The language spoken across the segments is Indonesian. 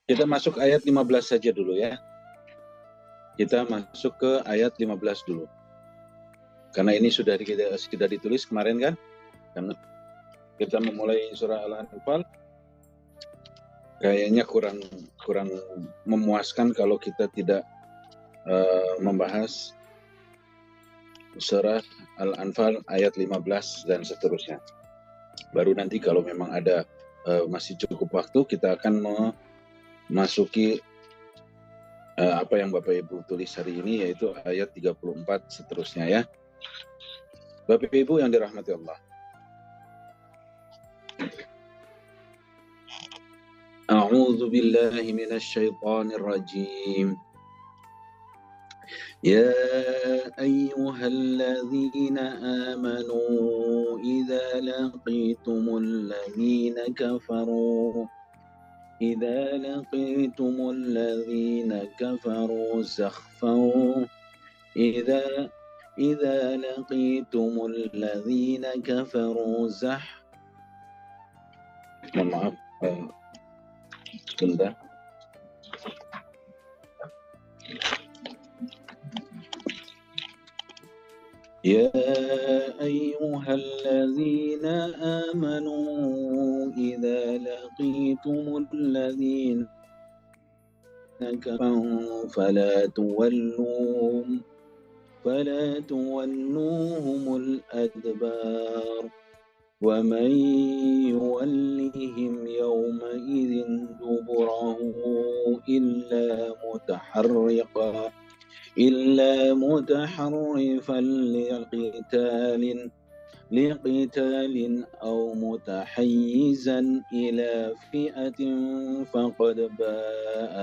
Kita masuk ayat 15 saja dulu ya. Kita masuk ke ayat 15 dulu. Karena ini sudah ditulis kemarin kan? Karena kita memulai surah Al-Anfal, kayaknya kurang memuaskan kalau kita tidak membahas surah Al-Anfal ayat 15 dan seterusnya. Baru nanti kalau memang ada masih cukup waktu, kita akan memasuki apa yang Bapak Ibu tulis hari ini, yaitu ayat 34 seterusnya ya. Bapak Ibu yang dirahmati Allah. A'udzu billahi minasy syaithanir rajim. يا أيها الذين آمنوا إذا لقيتم الذين كفروا زحفا إذا لقيتم الذين كفروا maaf, sebentar. يا أيها الذين آمنوا إذا لقيتم الذين كفروا فلا تولوهم الأدبار ومن يولهم يومئذ دبره إلا متحرفا لقتال أو متحيزا إلى فئة فقد باء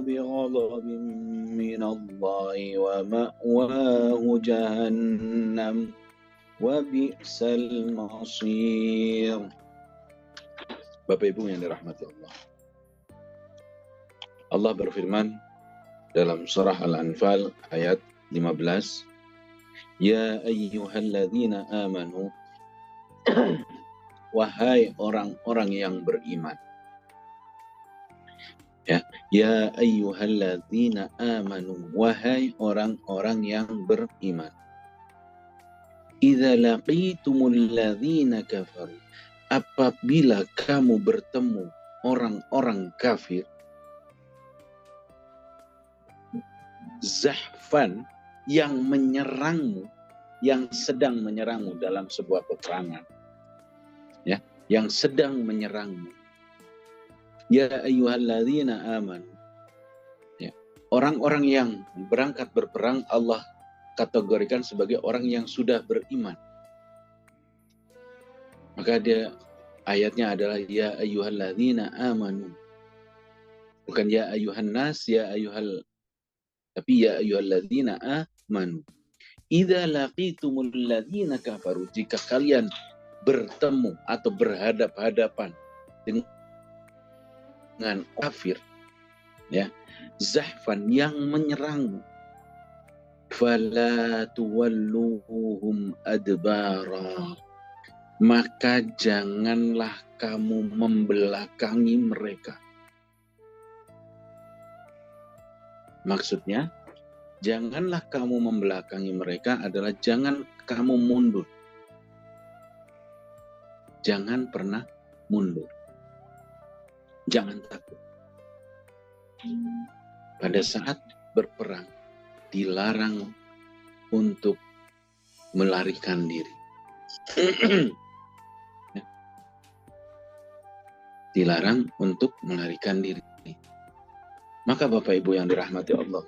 بغضب من الله ومأواه جهنم وبئس المصير. Bapak Ibu yang dirahmati Allah, Allah berfirman dalam surah Al-Anfal ayat 15, Ya ayyuhalladzina amanu, wahai orang-orang yang beriman. Ya ayyuhalladzina amanu, wahai orang-orang yang beriman. Idza laqitumul ladzina kafaru, apabila kamu bertemu orang-orang kafir, zahfan, yang menyerangmu, yang sedang menyerangmu dalam sebuah peperangan, ya, yang sedang menyerangmu. Ya ayyuhalladzina amanu, ya, orang-orang yang berangkat berperang Allah kategorikan sebagai orang yang sudah beriman. Maka ayatnya adalah ya ayyuhalladzina amanu, bukan ya ayyuhan nas, tapi ya ayyuhalladzina amanu. Idza laqitumul ladzina kafaru, jika kalian bertemu atau berhadap-hadapan dengan kafir, ya, zahfan, yang menyerangmu, fala tuwalluhum adbara, maka janganlah kamu membelakangi mereka. Maksudnya, janganlah kamu membelakangi mereka adalah jangan kamu mundur. Jangan pernah mundur. Jangan takut. Pada saat berperang, dilarang untuk melarikan diri. Dilarang untuk melarikan diri. Maka Bapak Ibu yang dirahmati Allah,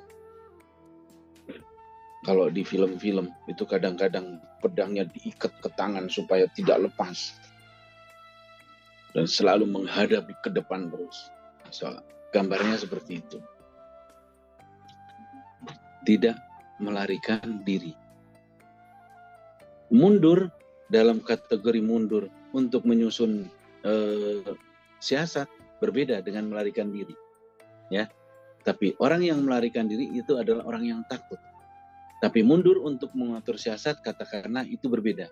kalau di film-film itu kadang-kadang pedangnya diikat ke tangan supaya tidak lepas dan selalu menghadap ke depan terus. So, gambarnya seperti itu. Tidak melarikan diri. Mundur dalam kategori mundur untuk menyusun siasat berbeda dengan melarikan diri, ya. Tapi orang yang melarikan diri itu adalah orang yang takut. Tapi mundur untuk mengatur siasat, katakanlah, itu berbeda.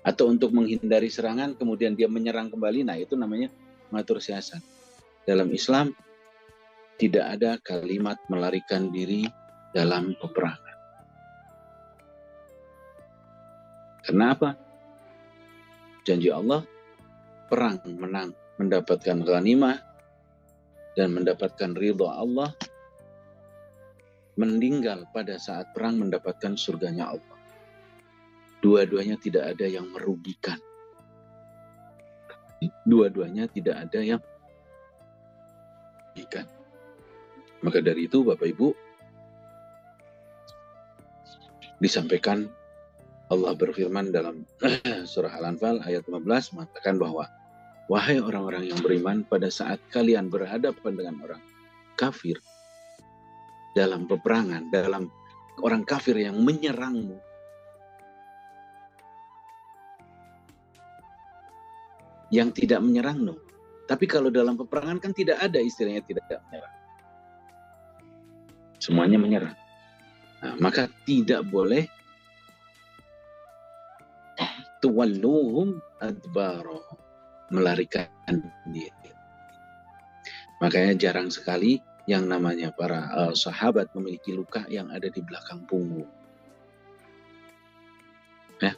atau untuk menghindari serangan kemudian dia menyerang kembali, nah itu namanya mengatur siasat. Dalam Islam tidak ada kalimat melarikan diri dalam peperangan. Kenapa? Janji Allah, perang menang, mendapatkan ghanimah dan mendapatkan ridha Allah, meninggal pada saat perang mendapatkan surganya Allah. Dua-duanya tidak ada yang merugikan. Dua-duanya tidak ada yang merugikan. Maka dari itu Bapak Ibu, disampaikan Allah berfirman dalam surah Al-Anfal ayat 15 mengatakan bahwa wahai orang-orang yang beriman, pada saat kalian berhadapan dengan orang kafir dalam peperangan, dalam orang kafir yang menyerangmu, yang tidak menyerangmu. Tapi kalau dalam peperangan kan tidak ada istilahnya tidak menyerang. Semuanya menyerang. Nah, maka tidak boleh tuwalluhum adbaro, melarikan diri. Makanya jarang sekali yang namanya para sahabat memiliki luka yang ada di belakang punggung.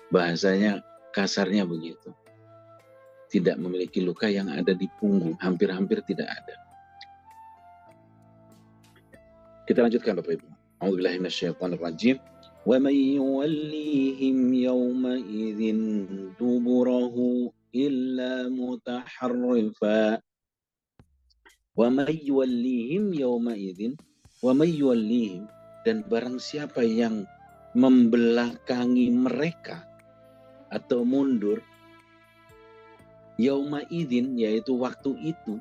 Bahasanya kasarnya begitu. Tidak memiliki luka yang ada di punggung, hampir-hampir tidak ada. Kita lanjutkan Bapak Ibu. A'udzubillahi minasyaitonir rajim. Wa may yuwallihim yawma idzin duburahu illa mutaharrifa. Wa may yuwallihim yawma idzin, wa may yuwallihim, dan barang siapa yang membelakangi mereka atau mundur, yauma idzin, yaitu waktu itu.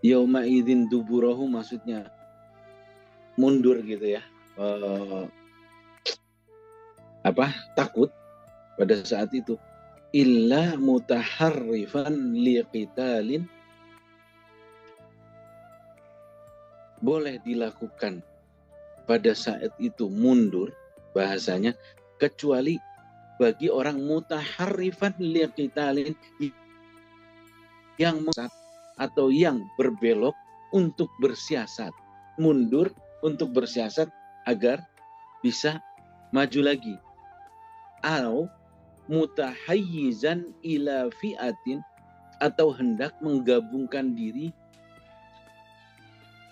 Yauma idzin duburahu maksudnya mundur gitu ya. Takut pada saat itu. Illa mutaharrifan liqitalin, boleh dilakukan pada saat itu mundur bahasanya, kecuali bagi orang mutaharrifan liqitalin, yang atau yang berbelok untuk bersiasat, mundur untuk bersiasat agar bisa maju lagi, atau mutahayyizan ila fi'atin, atau hendak menggabungkan diri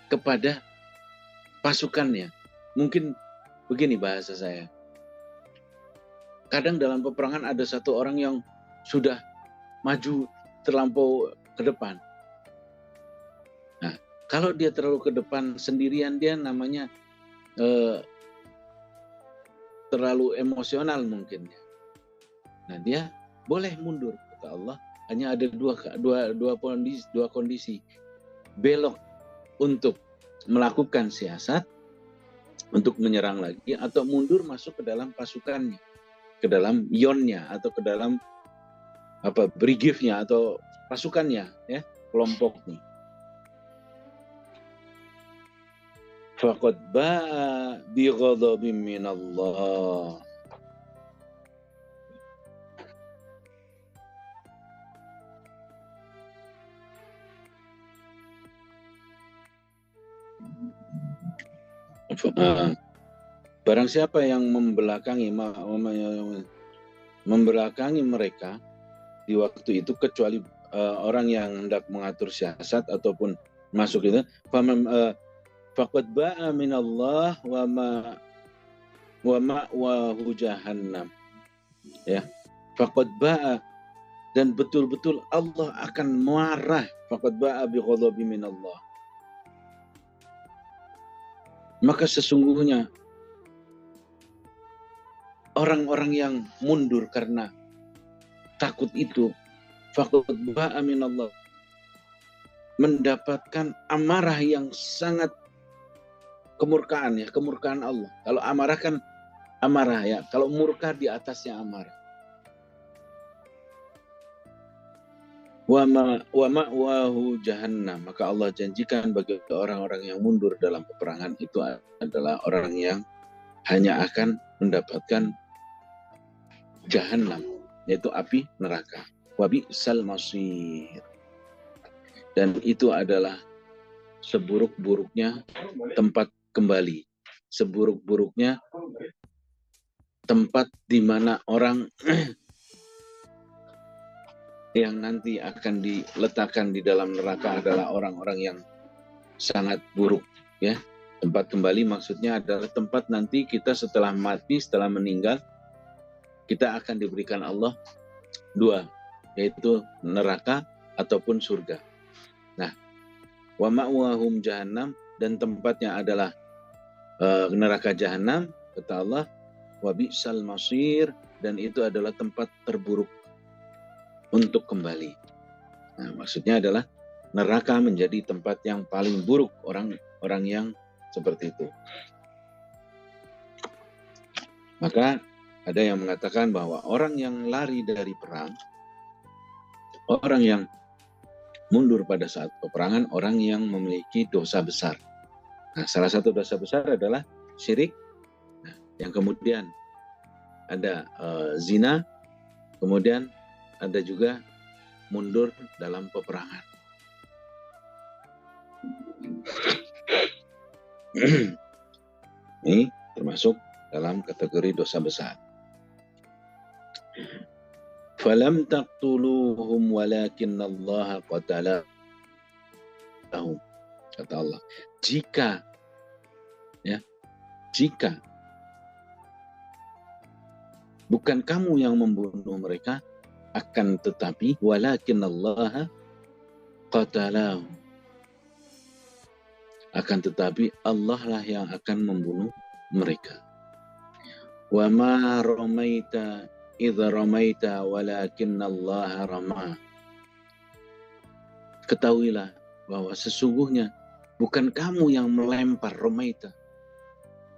kepada pasukannya. Mungkin begini bahasa saya, kadang dalam peperangan ada satu orang yang sudah maju terlampau ke depan. Nah, kalau dia terlalu ke depan sendirian, dia namanya terlalu emosional mungkin. Nah, dia boleh mundur, kata Allah. Hanya ada dua kondisi. Belok untuk melakukan siasat, untuk menyerang lagi, atau mundur masuk ke dalam pasukannya, ke dalam yonnya, atau ke dalam brigifnya atau pasukannya, ya, kelompoknya. Faqad ba'a bi ghadabin minallah. Barang siapa yang membelakangi mereka di waktu itu, kecuali orang yang hendak mengatur siasat ataupun masuk itu, faqad ba'a minallah wa ma'wahu jahannam. Ya, faqad ba'a, dan betul-betul Allah akan marah. Faqad ba'a bi ghadabi minallah. Maka sesungguhnya orang-orang yang mundur karena takut itu, faqad ba'a minallah, mendapatkan amarah yang sangat kemurkaan, ya, kemurkaan Allah. Kalau amarah kan amarah, ya, kalau murka di atasnya amarah. Wa ma'wahu jahannam, maka Allah janjikan bagi orang-orang yang mundur dalam peperangan itu adalah orang yang hanya akan mendapatkan Jahannam, yaitu api neraka. Wa bi'sal masir. Dan itu adalah seburuk-buruknya tempat kembali. Seburuk-buruknya tempat di mana orang yang nanti akan diletakkan di dalam neraka adalah orang-orang yang sangat buruk, ya. Tempat kembali maksudnya adalah tempat nanti kita setelah mati, setelah meninggal, kita akan diberikan Allah dua, yaitu neraka ataupun surga. Nah, wa ma'wahum jahannam, dan tempatnya adalah neraka jahanam, kata Allah, wa bi'sal masir, dan itu adalah tempat terburuk untuk kembali. Nah, maksudnya adalah neraka menjadi tempat yang paling buruk orang yang seperti itu. Maka ada yang mengatakan bahwa orang yang lari dari perang, orang yang mundur pada saat peperangan, orang yang memiliki dosa besar. Nah, salah satu dosa besar adalah syirik. Nah, yang kemudian ada zina, kemudian ada juga mundur dalam peperangan. Ini termasuk dalam kategori dosa besar. Falam taqtuluhum walakinnallaha qatalahum. Kata Allah, jika bukan kamu yang membunuh mereka, akan tetapi walakinnallaha qatalahum, akan tetapi Allah lah yang akan membunuh mereka. Wa ma ramaita idza ramaita walakinnallaha rama. Ketahuilah bahwa sesungguhnya bukan kamu yang melempar, ramaita,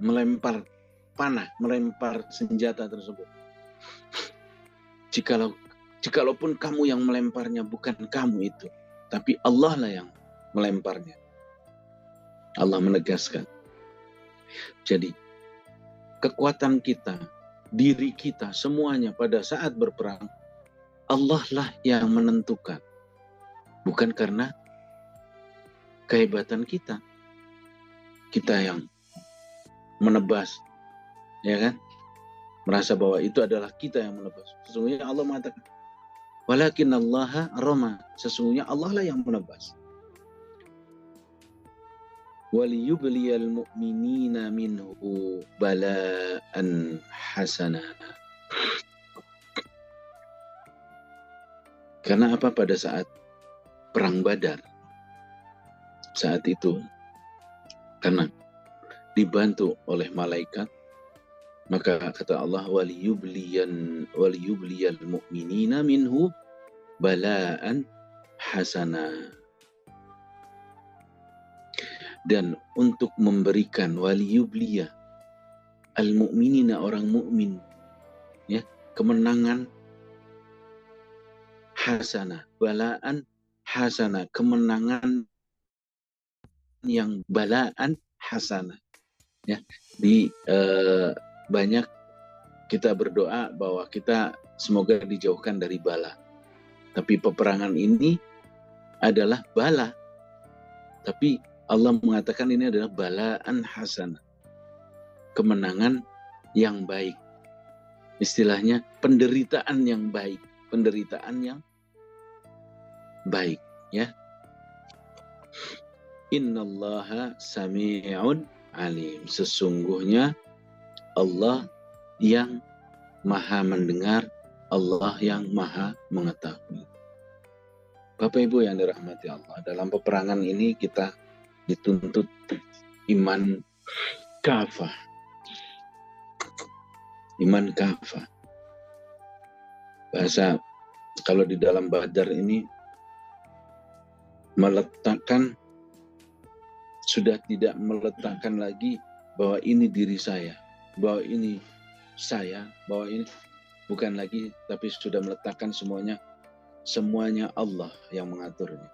melempar panah, melempar senjata tersebut. Jikalaupun kamu yang melemparnya, bukan kamu itu, tapi Allah lah yang melemparnya. Allah menegaskan. Jadi kekuatan kita, diri kita, semuanya pada saat berperang, Allah lah yang menentukan. Bukan karena kehebatan kita. Kita yang menebas, ya kan? Merasa bahwa itu adalah kita yang menebas. Sesungguhnya Allah mengatakan, walakinnallaha rama. Sesungguhnya Allah lah yang menebas. Waliyubliyal mu'minina minhu bala'an hasana. Karena apa? Pada saat perang Badar, saat itu, karena dibantu oleh malaikat, maka kata Allah, waliyubliyal mu'minina minhu bala'an hasana. Dan untuk memberikan waliyubliya al-mu'minina, orang mukmin, ya, kemenangan hasanah, balaan hasanah, kemenangan yang balaan hasanah, ya. Di banyak kita berdoa bahwa kita semoga dijauhkan dari bala, tapi peperangan ini adalah bala, tapi Allah mengatakan ini adalah balaan hasanah, kemenangan yang baik. Istilahnya penderitaan yang baik, penderitaan yang baik, ya. Innallaha sami'un alim. Sesungguhnya Allah yang maha mendengar, Allah yang maha mengetahui. Bapak Ibu yang dirahmati Allah, dalam peperangan ini kita dituntut iman kafah. Iman kafah. Bahasa kalau di dalam Badar ini meletakkan, sudah tidak meletakkan lagi bahwa ini diri saya, bahwa ini saya, bahwa ini bukan lagi, tapi sudah meletakkan semuanya Allah yang mengaturnya.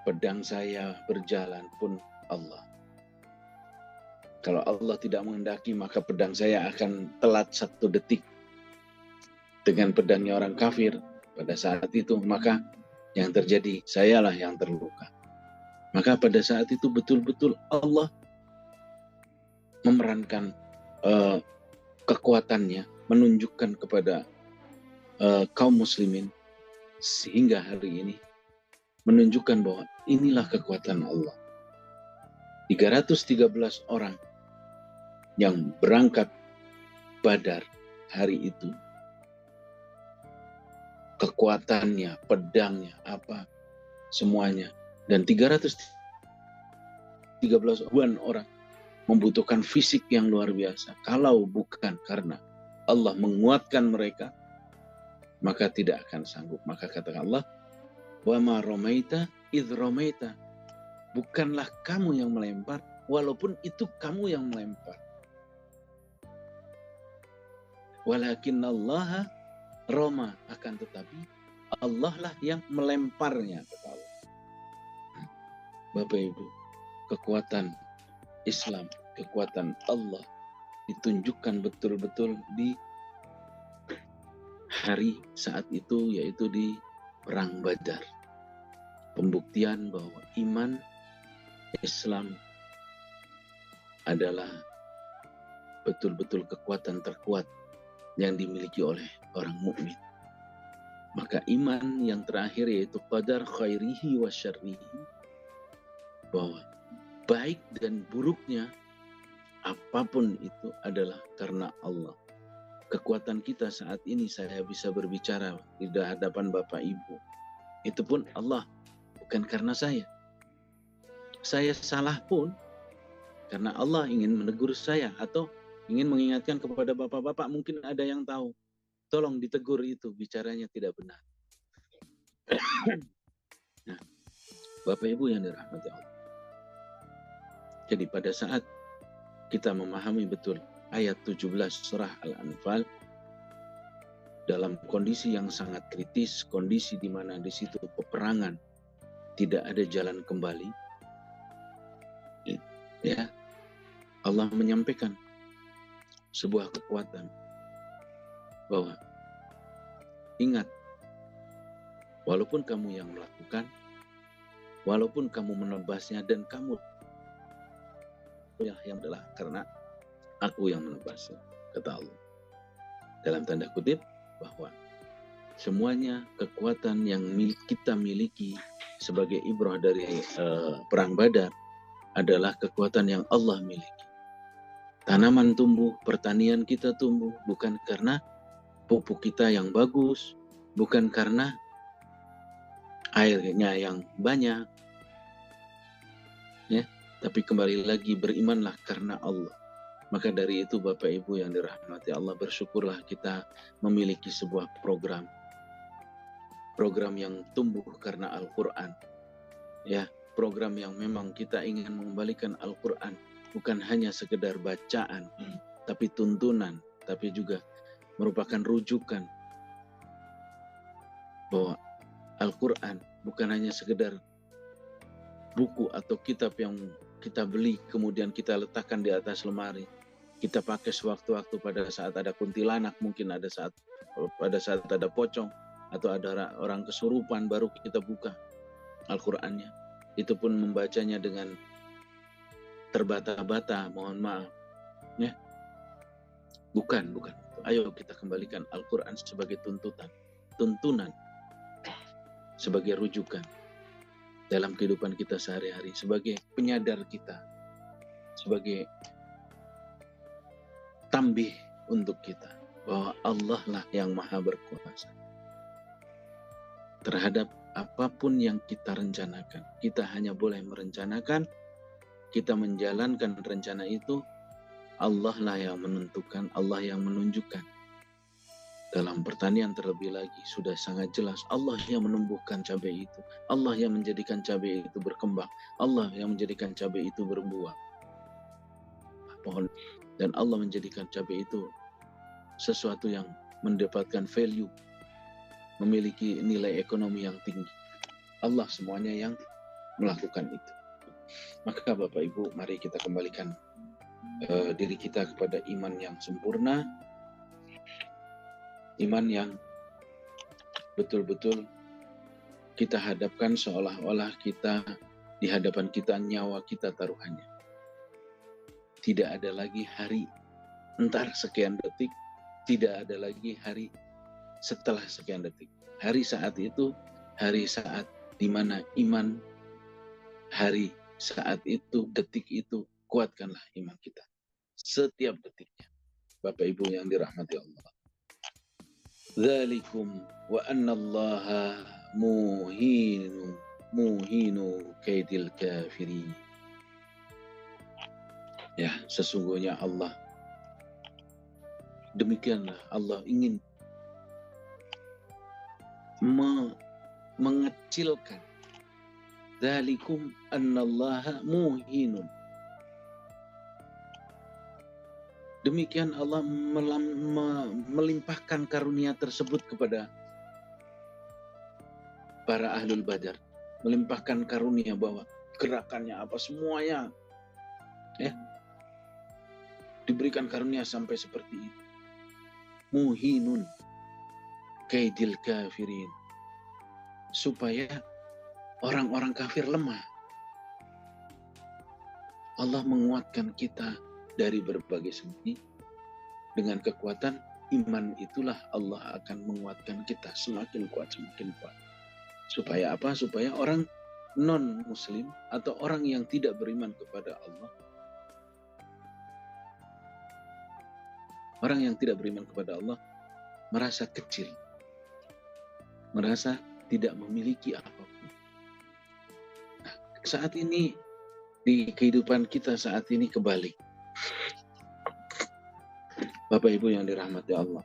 Pedang saya berjalan pun Allah. Kalau Allah tidak menghendaki, maka pedang saya akan telat 1 detik dengan pedangnya orang kafir. Pada saat itu, maka yang terjadi, sayalah yang terluka. Maka pada saat itu betul-betul Allah memerankan kekuatannya, menunjukkan kepada kaum muslimin, sehingga hari ini menunjukkan bahwa inilah kekuatan Allah. 313 orang yang berangkat Badar hari itu, kekuatannya, pedangnya, apa, semuanya. Dan 313 orang membutuhkan fisik yang luar biasa. Kalau bukan karena Allah menguatkan mereka, maka tidak akan sanggup. Maka kata Allah, wa ma romaita idh romaita. Bukanlah kamu yang melempar, walaupun itu kamu yang melempar. Walakinallaha roma, akan tetapi Allah lah yang melemparnya, kata Allah. Bapak Ibu, kekuatan Islam, kekuatan Allah ditunjukkan betul-betul di hari saat itu, yaitu di Perang Badar. Pembuktian bahwa iman Islam adalah betul-betul kekuatan terkuat yang dimiliki oleh orang mukmin. Maka iman yang terakhir yaitu qadar khairihi wa syarrihi, bahwa baik dan buruknya apapun itu adalah karena Allah. Kekuatan kita saat ini, saya bisa berbicara di hadapan Bapak Ibu, itu pun Allah, bukan karena saya. Saya salah pun karena Allah ingin menegur saya, atau ingin mengingatkan kepada bapak-bapak, mungkin ada yang tahu, tolong ditegur itu, bicaranya tidak benar. Nah, Bapak Ibu yang dirahmati Allah. Jadi pada saat kita memahami betul ayat 17 surah Al-Anfal, dalam kondisi yang sangat kritis, kondisi di mana di situ peperangan, tidak ada jalan kembali, ya, Allah menyampaikan sebuah kekuatan bahwa ingat, walaupun kamu yang melakukan, walaupun kamu menebasnya, dan kamu yang adalah karena aku yang menebasnya, kata Allah. Dalam tanda kutip, bahwa semuanya kekuatan yang kita miliki sebagai ibrah dari Perang Badar adalah kekuatan yang Allah miliki. Tanaman tumbuh, pertanian kita tumbuh, bukan karena pupuk kita yang bagus, bukan karena airnya yang banyak, ya, tapi kembali lagi berimanlah karena Allah. Maka dari itu Bapak Ibu yang dirahmati Allah, bersyukurlah kita memiliki sebuah program yang tumbuh karena Al-Quran, ya, program yang memang kita ingin mengembalikan Al-Quran, bukan hanya sekedar bacaan, tapi tuntunan, tapi juga merupakan rujukan bahwa Al-Quran bukan hanya sekedar buku atau kitab yang kita beli kemudian kita letakkan di atas lemari, kita pakai sewaktu-waktu pada saat ada kuntilanak, mungkin pada saat ada pocong atau ada orang kesurupan, baru kita buka Al-Qurannya. Itu pun membacanya dengan terbata-bata, mohon maaf, ya. Bukan. Ayo kita kembalikan Al-Quran sebagai tuntunan, sebagai rujukan dalam kehidupan kita sehari-hari, sebagai penyadar kita, sebagai tambih untuk kita bahwa Allah lah yang maha berkuasa terhadap apapun yang kita rencanakan. Kita hanya boleh merencanakan, kita menjalankan rencana itu, Allah lah yang menentukan, Allah yang menunjukkan. Dalam pertanian terlebih lagi sudah sangat jelas, Allah yang menumbuhkan cabai itu, Allah yang menjadikan cabai itu berkembang, Allah yang menjadikan cabai itu berbuah pohon, dan Allah menjadikan cabai itu sesuatu yang mendapatkan value, memiliki nilai ekonomi yang tinggi. Allah semuanya yang melakukan itu. Maka Bapak Ibu, mari kita kembalikan diri kita kepada iman yang sempurna, iman yang betul-betul kita hadapkan seolah-olah kita di hadapan kita nyawa kita taruhannya. Tidak ada lagi hari entar sekian detik, tidak ada lagi hari setelah sekian detik. Hari saat itu, hari saat di mana iman, hari saat itu, detik itu, kuatkanlah iman kita. Setiap detiknya. Bapak Ibu yang dirahmati Allah. Dzalikum wa annallaha muhinu kaidil kafirin. Ya, sesungguhnya Allah, demikianlah Allah ingin mengecilkan. Dzalikum annallaha muhinun. Demikian Allah melimpahkan karunia tersebut kepada para ahlul badar. Melimpahkan karunia bahwa gerakannya apa semuanya, ya, diberikan karunia sampai seperti itu. Muhinun kaidil kafirin. Supaya orang-orang kafir lemah. Allah menguatkan kita dari berbagai segi. Dengan kekuatan iman itulah Allah akan menguatkan kita semakin kuat, semakin kuat. Supaya apa? Supaya orang non-muslim atau orang yang tidak beriman kepada Allah, orang yang tidak beriman kepada Allah merasa kecil, merasa tidak memiliki apapun. Nah, saat ini di kehidupan kita saat ini kebalik. Bapak Ibu yang dirahmati Allah.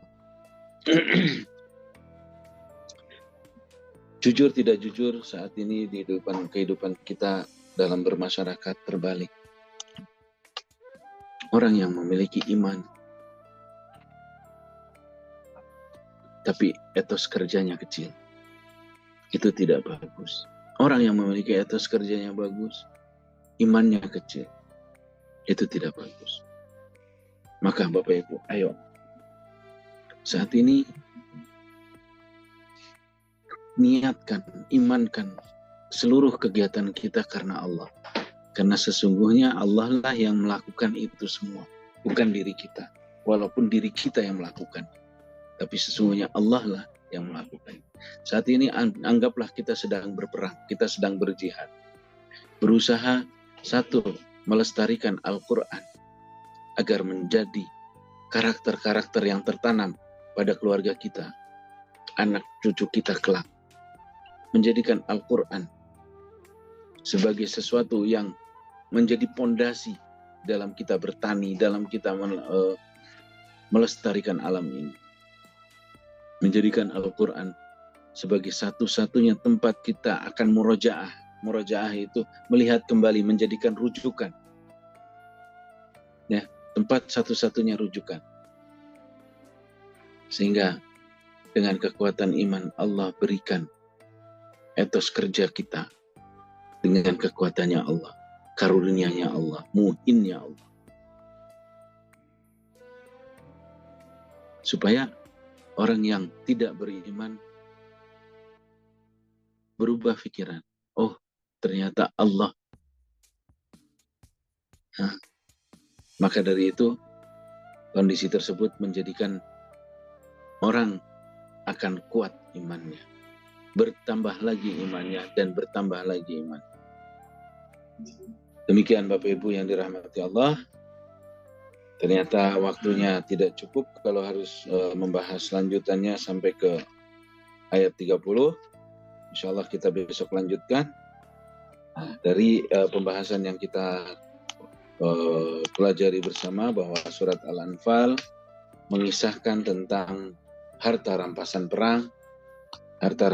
Jujur tidak jujur saat ini di kehidupan kita dalam bermasyarakat terbalik. Orang yang memiliki iman, tapi etos kerjanya kecil, itu tidak bagus. Orang yang memiliki etos kerjanya bagus, imannya kecil, itu tidak bagus. Maka Bapak Ibu, ayo saat ini niatkan, imankan seluruh kegiatan kita karena Allah. Karena sesungguhnya Allah lah yang melakukan itu semua, bukan diri kita. Walaupun diri kita yang melakukan, tapi sesungguhnya Allah lah yang melakukan. Saat ini anggaplah kita sedang berperang, kita sedang berjihad. Berusaha satu, melestarikan Al-Quran agar menjadi karakter-karakter yang tertanam pada keluarga kita, anak cucu kita kelak. Menjadikan Al-Quran sebagai sesuatu yang menjadi pondasi dalam kita bertani, dalam kita melestarikan alam ini. Menjadikan Al-Quran sebagai satu-satunya tempat kita akan murojaah. Murojaah itu melihat kembali, menjadikan rujukan. Ya, tempat satu-satunya rujukan. Sehingga dengan kekuatan iman Allah berikan etos kerja kita dengan kekuatannya Allah, karunia-Nya Allah, muhinnya Allah. Supaya orang yang tidak beriman berubah pikiran. Oh, ternyata Allah. Nah, maka dari itu kondisi tersebut menjadikan orang akan kuat imannya. Bertambah lagi imannya dan bertambah lagi iman. Demikian Bapak Ibu yang dirahmati Allah. Ternyata waktunya tidak cukup kalau harus membahas lanjutannya sampai ke ayat 30. Insya Allah kita besok lanjutkan. Nah, dari pembahasan yang kita pelajari bersama bahwa surat Al-Anfal mengisahkan tentang harta rampasan perang, harta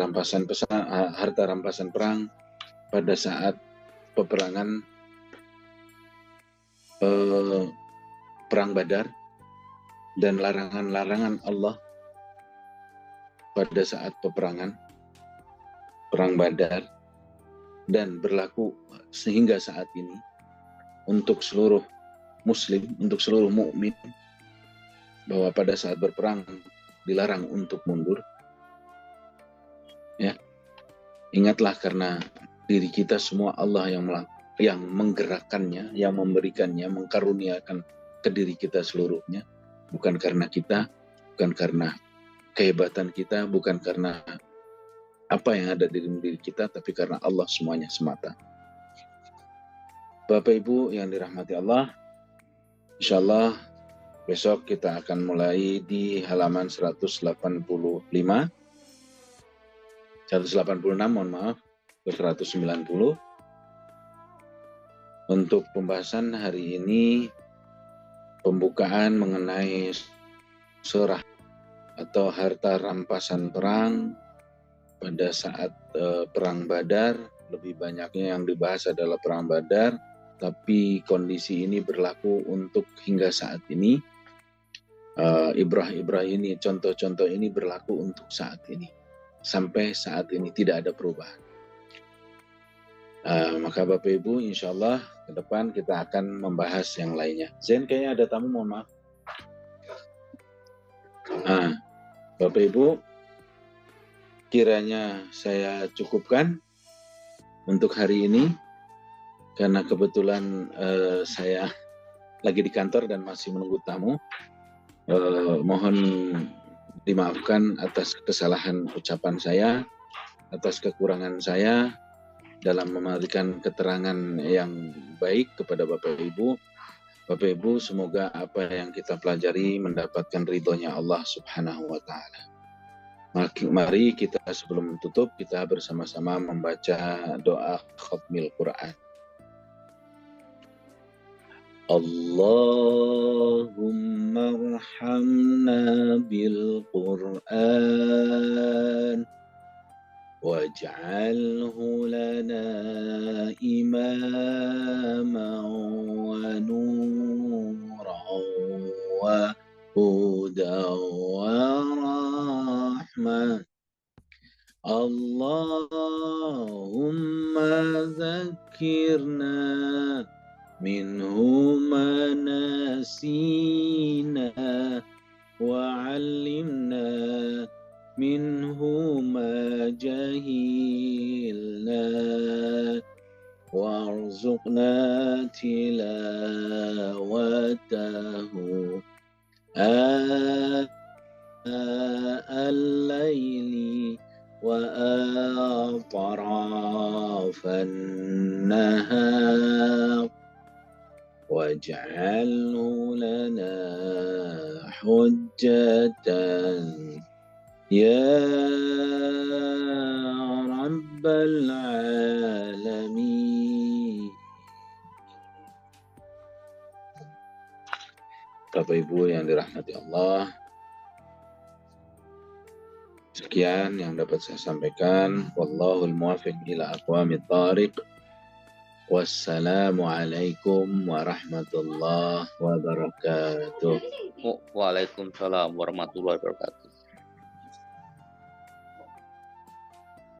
rampasan perang pada saat peperangan perang Badar dan larangan-larangan Allah pada saat peperangan perang Badar dan berlaku sehingga saat ini untuk seluruh muslim, untuk seluruh mukmin, bahwa pada saat berperang dilarang untuk mundur. Ya, ingatlah karena diri kita semua Allah yang menggerakkannya, yang memberikannya, mengkaruniakan ke diri kita seluruhnya, bukan karena kita, bukan karena kehebatan kita, bukan karena apa yang ada di diri kita, tapi karena Allah semuanya semata. Bapak Ibu yang dirahmati Allah, insya Allah besok kita akan mulai di halaman 186, mohon maaf, ke 190. Untuk pembahasan hari ini, pembukaan mengenai surah atau harta rampasan perang pada saat perang Badar. Lebih banyaknya yang dibahas adalah perang Badar, tapi kondisi ini berlaku untuk hingga saat ini. Ibrah-ibrah ini, contoh-contoh ini berlaku untuk saat ini. Sampai saat ini tidak ada perubahan. Maka Bapak Ibu, insya Allah ke depan kita akan membahas yang lainnya. Zen, kayaknya ada tamu, mohon maaf. Bapak Ibu, kiranya saya cukupkan untuk hari ini, karena kebetulan saya lagi di kantor dan masih menunggu tamu. Mohon dimaafkan atas kesalahan ucapan saya, atas kekurangan saya dalam memberikan keterangan yang baik kepada Bapak Ibu. Bapak Ibu, semoga apa yang kita pelajari mendapatkan ridhonya Allah Subhanahu wa Ta'ala. Mari kita sebelum tutup, kita bersama-sama membaca doa khatmil Quran. Allahumma arhamna bil Quran waj'alhu lana imaman wa nuran wa hudan wa rahmah. Allahumma zakirna minhu ma nasina wa 'allimna minhu ma jahilna warzuqna tilawatahu al-laili wa atrafan nahar waj'alhu lana hujjatan ya rabbal alamin. Bapak Ibu yang dirahmati Allah, sekian yang dapat saya sampaikan. Wallahul muwaffiq ila aqwamit thariq. Wassalamualaikum warahmatullahi wabarakatuh. Waalaikumsalam warahmatullahi wabarakatuh.